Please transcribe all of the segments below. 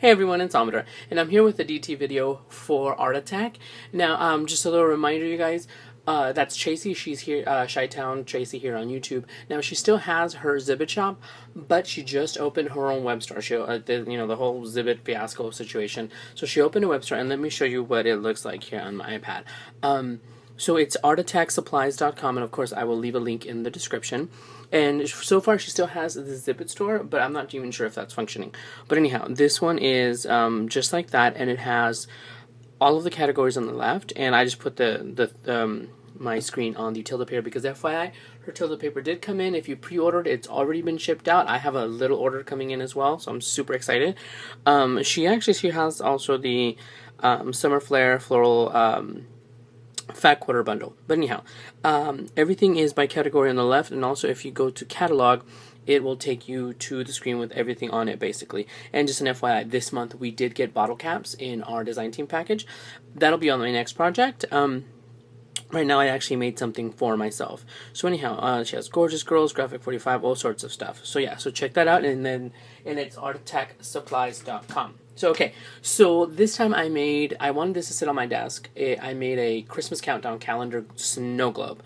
Hey everyone, it's Amador, and I'm here with a DT video for ArtAttack. Now, just a little reminder, you guys, that's Traci. She's here, Chi-Town Traci here on YouTube. Now, she still has her Zibbit shop, but she just opened her own web store. She, the whole Zibbit fiasco situation. So she opened a web store, and let me show you what it looks like here on my iPad. So it's artattacksupplies.com, and of course I will leave a link in the description. And so far she still has the Zibbit store, but I'm not even sure if that's functioning. But anyhow, this one is just like that, and it has all of the categories on the left, and I just put my screen on the tilde paper because FYI, her tilde paper did come in. If you pre-ordered, it's already been shipped out. I have a little order coming in as well, so I'm super excited. She has also the Summer Flare Floral Fat Quarter Bundle. But anyhow, everything is by category on the left, and also if you go to catalog, it will take you to the screen with everything on it, basically. And just an FYI, this month we did get bottle caps in our design team package. That'll be on my next project. Right now I actually made something for myself. So anyhow, she has Gorgeous Girls, Graphic 45, all sorts of stuff. So yeah, so check that out, and it's artattacksupplies.com. So okay, so this time I wanted this to sit on my desk. I made a Christmas countdown calendar snow globe.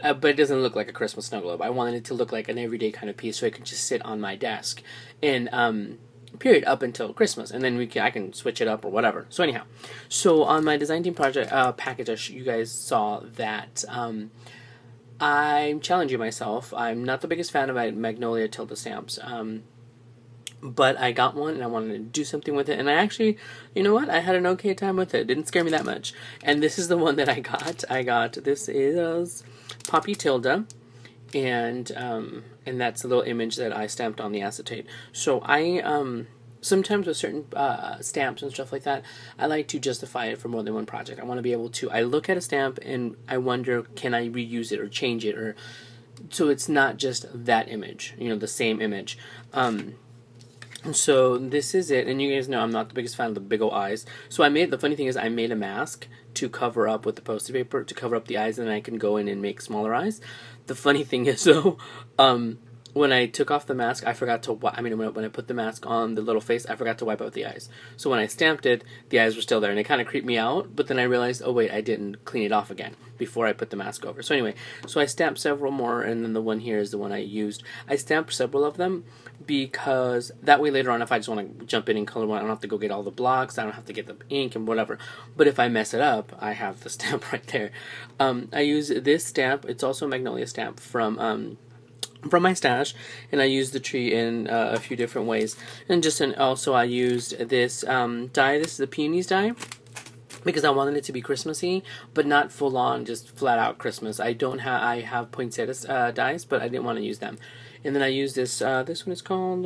But it doesn't look like a Christmas snow globe. I wanted it to look like an everyday kind of piece so it could just sit on my desk in period up until Christmas, and then I can switch it up or whatever. So anyhow, so on my design team project package, you guys saw that I'm challenging myself. I'm not the biggest fan of Magnolia tilde stamps. But I got one, and I wanted to do something with it, and I actually, you know what, I had an okay time with it. It didn't scare me that much. And this is the one that I got. This is Poppy Tilda, and that's the little image that I stamped on the acetate. So I, sometimes with certain stamps and stuff like that, I like to justify it for more than one project. I want to be able to, I look at a stamp, and I wonder, can I reuse it or change it, or so it's not just that image, the same image. So this is it, and you guys know I'm not the biggest fan of the big ol' eyes. So the funny thing is I made a mask to cover up with the poster paper, to cover up the eyes, and then I can go in and make smaller eyes. The funny thing is though, when I took off the mask, I forgot to when I put the mask on the little face, I forgot to wipe out the eyes. So when I stamped it, the eyes were still there, and it kind of creeped me out, but then I realized, oh wait, I didn't clean it off again before I put the mask over. So anyway, so I stamped several more, and then the one here is the one I used. I stamped several of them because that way later on, if I just want to jump in and color one, I don't have to go get all the blocks, I don't have to get the ink and whatever. But if I mess it up, I have the stamp right there. I use this stamp. It's also a Magnolia stamp from my stash, and I used the tree in a few different ways. And also I used this die. This is the Peonies die, because I wanted it to be Christmassy, but not full on, just flat out Christmas. I have poinsettias dies, but I didn't want to use them. And then I used this. This one is called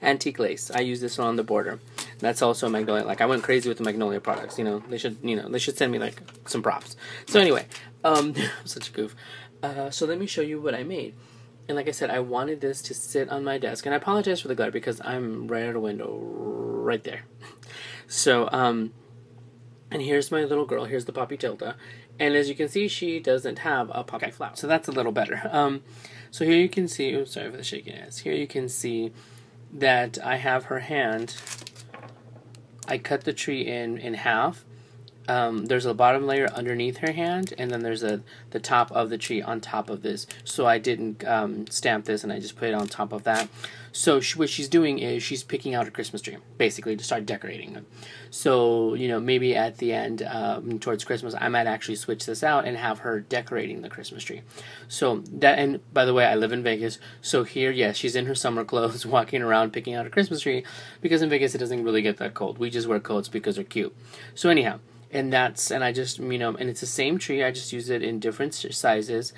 Antique Lace. I used this one on the border. That's also a Magnolia. Like, I went crazy with the Magnolia products. They should send me like some props. So anyway, I'm such a goof. So let me show you what I made. And like I said, I wanted this to sit on my desk. And I apologize for the glare because I'm right at a window right there. So, and here's my little girl. Here's the Poppy Tilda. And as you can see, she doesn't have a poppy flower. So that's a little better. So here you can see, oops, sorry for the shaking ass. Here you can see that I have her hand. I cut the tree in half. There's a bottom layer underneath her hand, and then there's the top of the tree on top of this. So I didn't stamp this, and I just put it on top of that. So what she's doing is she's picking out a Christmas tree, basically, to start decorating them. So, maybe at the end, towards Christmas, I might actually switch this out and have her decorating the Christmas tree. So and by the way, I live in Vegas, so here, yes, she's in her summer clothes, walking around picking out a Christmas tree, because in Vegas it doesn't really get that cold. We just wear coats because they're cute. So anyhow, and I just, and it's the same tree, I just use it in different sizes.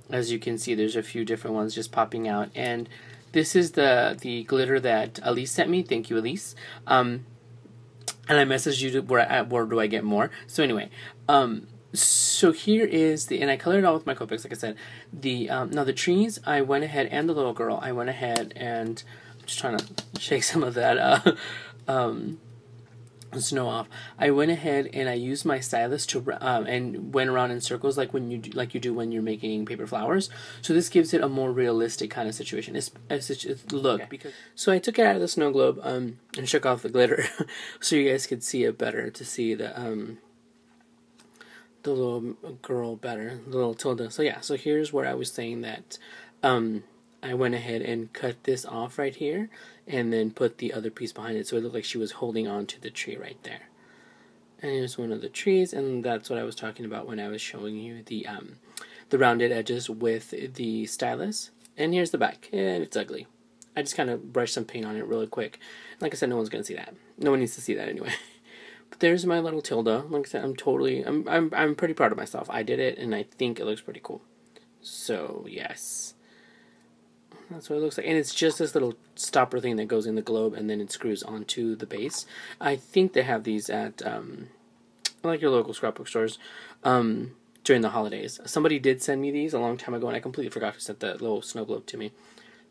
As you can see, there's a few different ones just popping out, and this is the glitter that Elise sent me. Thank you, Elise. And I messaged you where do I get more. So anyway, so here is and I colored it all with my Copics, like I said. Now the trees, I went ahead, and the little girl, I went ahead and I'm just trying to shake some of that snow off, I went ahead and I used my stylus to and went around in circles like when you do when you're making paper flowers. So this gives it a more realistic kind of situation. It's look, okay. Because so I took it out of the snow globe and shook off the glitter so you guys could see it better, to see the little girl better, the little Tilda. So yeah, so here's where I was saying that I went ahead and cut this off right here and then put the other piece behind it so it looked like she was holding on to the tree right there. And here's one of the trees, and that's what I was talking about when I was showing you the rounded edges with the stylus. And here's the back, and it's ugly. I just kind of brushed some paint on it really quick. Like I said, no one's gonna see that. No one needs to see that anyway. But there's my little Tilda. Like I said, I'm pretty proud of myself. I did it, and I think it looks pretty cool. So yes. That's what it looks like. And it's just this little stopper thing that goes in the globe and then it screws onto the base. I think they have these at like your local scrapbook stores during the holidays. Somebody did send me these a long time ago and I completely forgot to set the little snow globe to me.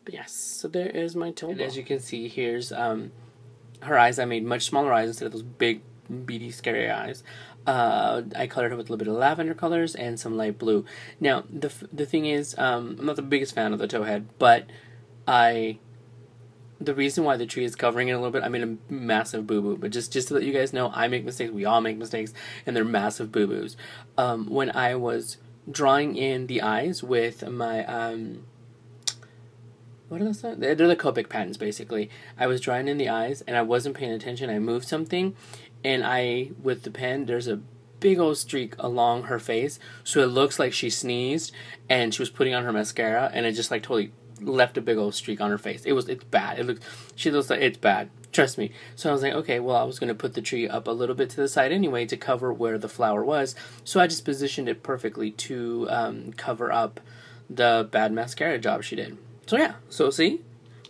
But yes, so there is my Tilda. And as you can see, here's her eyes. I made much smaller eyes instead of those big, beady, scary eyes. I colored her with a little bit of lavender colors and some light blue. Now, the thing is, I'm not the biggest fan of the towhead, but the reason why the tree is covering it a little bit, I made a massive boo-boo. But just to let you guys know, I make mistakes, we all make mistakes, and they're massive boo-boos. When I was drawing in the eyes with my, what are those? They're the Copic patterns, basically. I was drawing in the eyes, and I wasn't paying attention. I moved something, and with the pen, there's a big old streak along her face, so it looks like she sneezed, and she was putting on her mascara, and it just like totally left a big old streak on her face. It's bad. She looks like it's bad. Trust me. So I was like, okay, well, I was going to put the tree up a little bit to the side anyway to cover where the flower was, so I just positioned it perfectly to cover up the bad mascara job she did. So yeah, so see?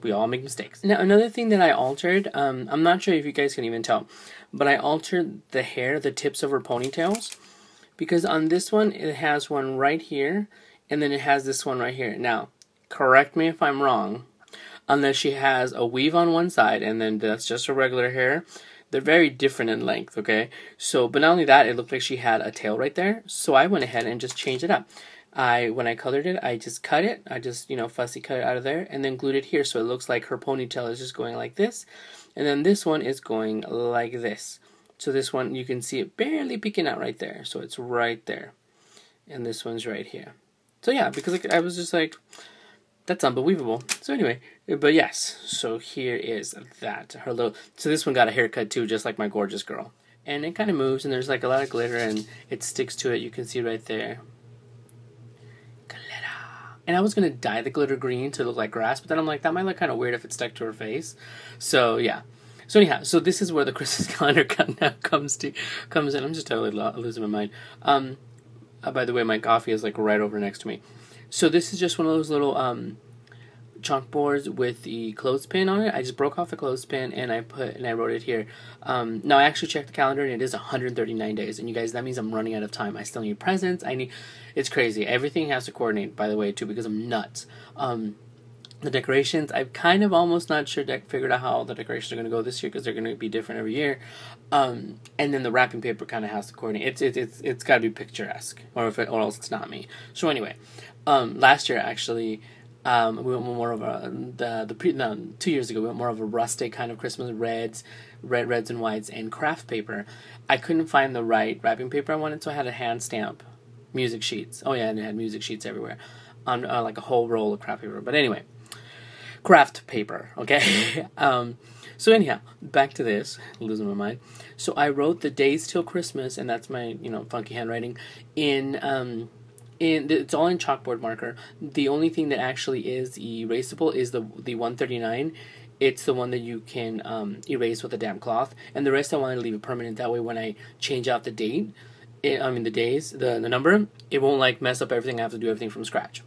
We all make mistakes. Now, another thing that I altered, I'm not sure if you guys can even tell, but I altered the hair, the tips of her ponytails, because on this one, it has one right here, and then it has this one right here. Now, correct me if I'm wrong, unless she has a weave on one side, and then that's just her regular hair. They're very different in length, okay? So, but not only that, it looked like she had a tail right there, so I went ahead and just changed it up. When I colored it, I just cut it. I just, fussy cut it out of there and then glued it here so it looks like her ponytail is just going like this. And then this one is going like this. So this one, you can see it barely peeking out right there. So it's right there. And this one's right here. So yeah, because I was just like, that's unbelievable. So anyway, but yes. So here is that. So this one got a haircut too, just like my gorgeous girl. And it kind of moves and there's like a lot of glitter and it sticks to it. You can see right there. And I was going to dye the glitter green to look like grass, but then I'm like, that might look kind of weird if it stuck to her face. So, yeah. So, anyhow, so this is where the Christmas calendar comes in. I'm just totally losing my mind. By the way, my coffee is, like, right over next to me. So this is just one of those little chalkboards with the clothespin on it. I just broke off the clothespin and I wrote it here. Now I actually checked the calendar and it is 139 days. And you guys, that means I'm running out of time. I still need presents. It's crazy. Everything has to coordinate, by the way, too, because I'm nuts. The decorations, I've kind of almost not sure figured out how the decorations are going to go this year because they're going to be different every year. And then the wrapping paper kind of has to coordinate. It's got to be picturesque, or else it's not me. So anyway, last year actually. We went more of 2 years ago, we went more of a rustic kind of Christmas, reds and whites, and craft paper. I couldn't find the right wrapping paper I wanted, so I had a hand stamp music sheets. Oh yeah, and it had music sheets everywhere on like a whole roll of craft paper. But anyway, craft paper, okay? So anyhow, back to this, losing my mind. So I wrote the days till Christmas, and that's my, funky handwriting, it's all in chalkboard marker. The only thing that actually is erasable is the 139. It's the one that you can erase with a damp cloth. And the rest I wanted to leave it permanent. That way when I change out the date, the days, the number, it won't like mess up everything. I have to do everything from scratch.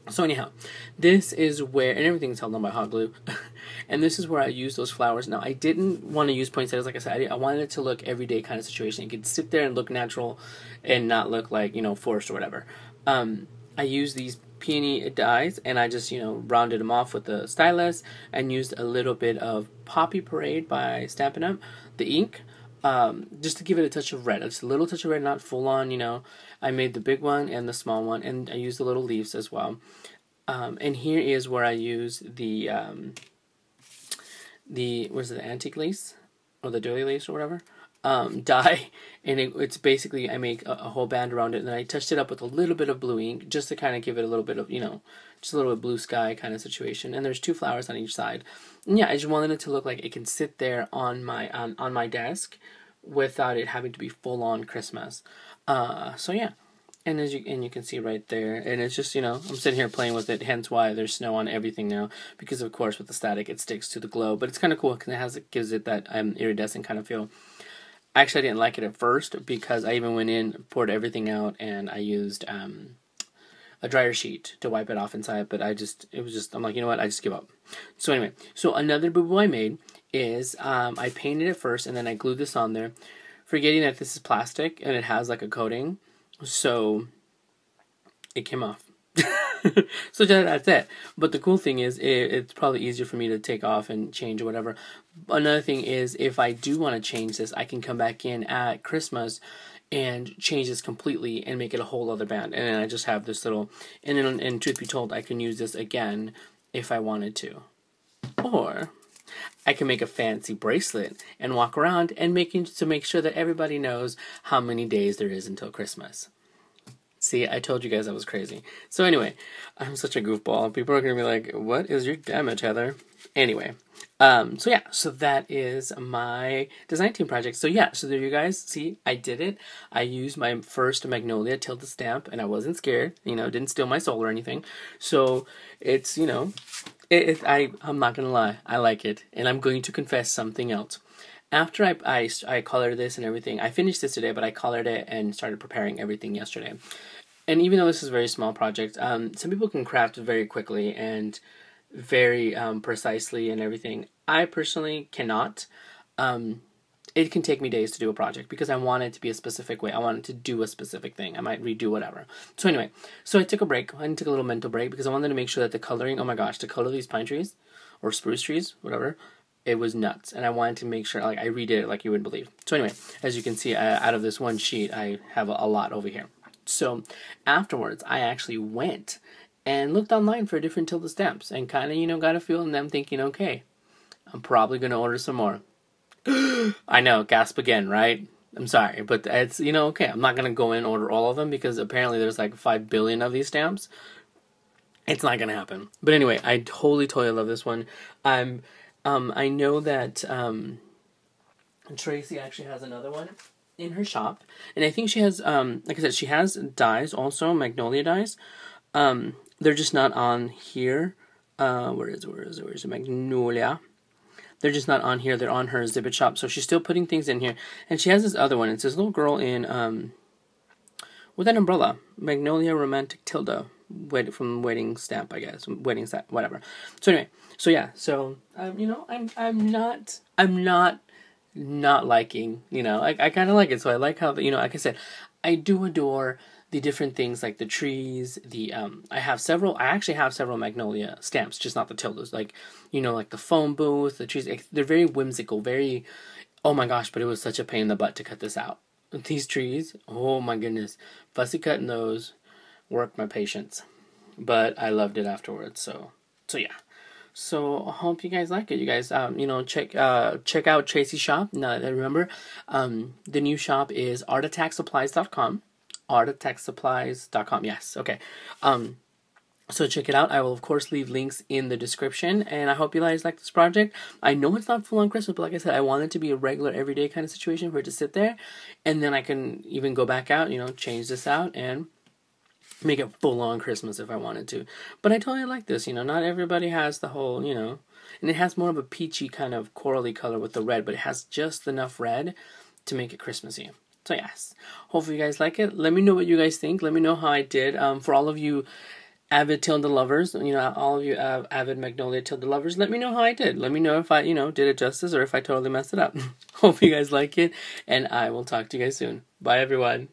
So anyhow, this is where, and everything's held on by hot glue, and this is where I use those flowers. Now, I didn't want to use poinsettias, like I said. I wanted it to look everyday kind of situation. It could sit there and look natural and not look like, forced or whatever. I used these peony dies, and I just, rounded them off with the stylus and used a little bit of Poppy Parade by Stampin' Up, the ink. just to give it a touch of red. Just a little touch of red, not full on, you know. I made the big one and the small one, and I used the little leaves as well. And here is where I use the what is it, the antique lace? Or the doily lace or whatever. Dye, and it's basically, I make a whole band around it, and then I touched it up with a little bit of blue ink, just to kind of give it a little bit of, you know, just a little bit blue sky kind of situation. And there's 2 flowers on each side. And yeah, I just wanted it to look like it can sit there on my desk without it having to be full on Christmas. So yeah. And you can see right there, and it's just, you know, I'm sitting here playing with it, hence why there's snow on everything now, because of course with the static it sticks to the glow, but it's kind of cool because it gives it that iridescent kind of feel. Actually, I didn't like it at first because I even went in, poured everything out, and I used a dryer sheet to wipe it off inside, but I'm like, you know what, I just give up. So anyway, so another boo-boo I made is, I painted it first, and then I glued this on there, forgetting that this is plastic, and it has like a coating, so it came off. So that's it. But the cool thing is, it's probably easier for me to take off and change or whatever. Another thing is, if I do want to change this, I can come back in at Christmas and change this completely and make it a whole other band. And then I just have this little, and then, and truth be told, I can use this again if I wanted to. Or I can make a fancy bracelet and walk around and make sure that everybody knows how many days there is until Christmas. See, I told you guys I was crazy. So anyway, I'm such a goofball. People are going to be like, what is your damage, Heather? Anyway, so yeah, so that is my design team project. So yeah, so there you guys see, I did it. I used my first Magnolia tilde stamp, and I wasn't scared. You know, didn't steal my soul or anything. So it's, you know, I'm not going to lie. I like it. And I'm going to confess something else. After I colored this and everything, I finished this today, but I colored it and started preparing everything yesterday. And even though this is a very small project, some people can craft very quickly and very precisely and everything. I personally cannot. It can take me days to do a project because I want it to be a specific way. I want it to do a specific thing. I might redo whatever. So anyway, so I took a break. I took a little mental break because I wanted to make sure that the coloring, oh my gosh, to color these pine trees or spruce trees, whatever, it was nuts. And I wanted to make sure, like, I redid it like you wouldn't believe. So anyway, as you can see, out of this one sheet, I have a lot over here. So afterwards, I actually went and looked online for different tilde stamps and kind of, you know, got a feel in them thinking, okay, I'm probably going to order some more. I know, gasp again, right? I'm sorry, but it's, you know, okay, I'm not going to go in and order all of them because apparently there's like 5 billion of these stamps. It's not going to happen. But anyway, I totally love this one. I know that Traci actually has another one in her shop, and I think she has, like I said, she has dies also, Magnolia dies. They're just not on here. Where is it? Magnolia. They're just not on here. They're on her exhibit shop, so she's still putting things in here. And she has this other one. It's this little girl in with an umbrella, Magnolia Romantic Tilde, from Wedding Stamp, I guess, Wedding Stamp, whatever. So anyway, so yeah, so you know, I'm not liking, you know, I kind of like it. So I like how, you know, like I said, I do adore the different things like the trees, the I actually have several Magnolia stamps, just not the tildes, like, you know, like the phone booth, the trees. They're very whimsical, very, oh my gosh, but it was such a pain in the butt to cut this out. These trees, oh my goodness, fussy cutting those worked my patience, but I loved it afterwards. So yeah. So I hope you guys like it. You guys, you know, check out Traci's shop. Now, remember, the new shop is ArtAttackSupplies.com. ArtAttackSupplies.com. Yes. Okay. So check it out. I will, of course, leave links in the description, and I hope you guys like this project. I know it's not full on Christmas, but like I said, I want it to be a regular, everyday kind of situation for it to sit there, and then I can even go back out, you know, change this out, and make it full on Christmas if I wanted to. But I totally like this, you know, not everybody has the whole, you know, and it has more of a peachy kind of corally color with the red, but it has just enough red to make it Christmassy. So yes, hopefully you guys like it. Let me know what you guys think. Let me know how I did. For all of you avid tilde lovers, you know, all of you avid Magnolia tilde lovers, let me know how I did. Let me know if I, you know, did it justice or if I totally messed it up. Hope you guys like it, and I will talk to you guys soon. Bye, everyone.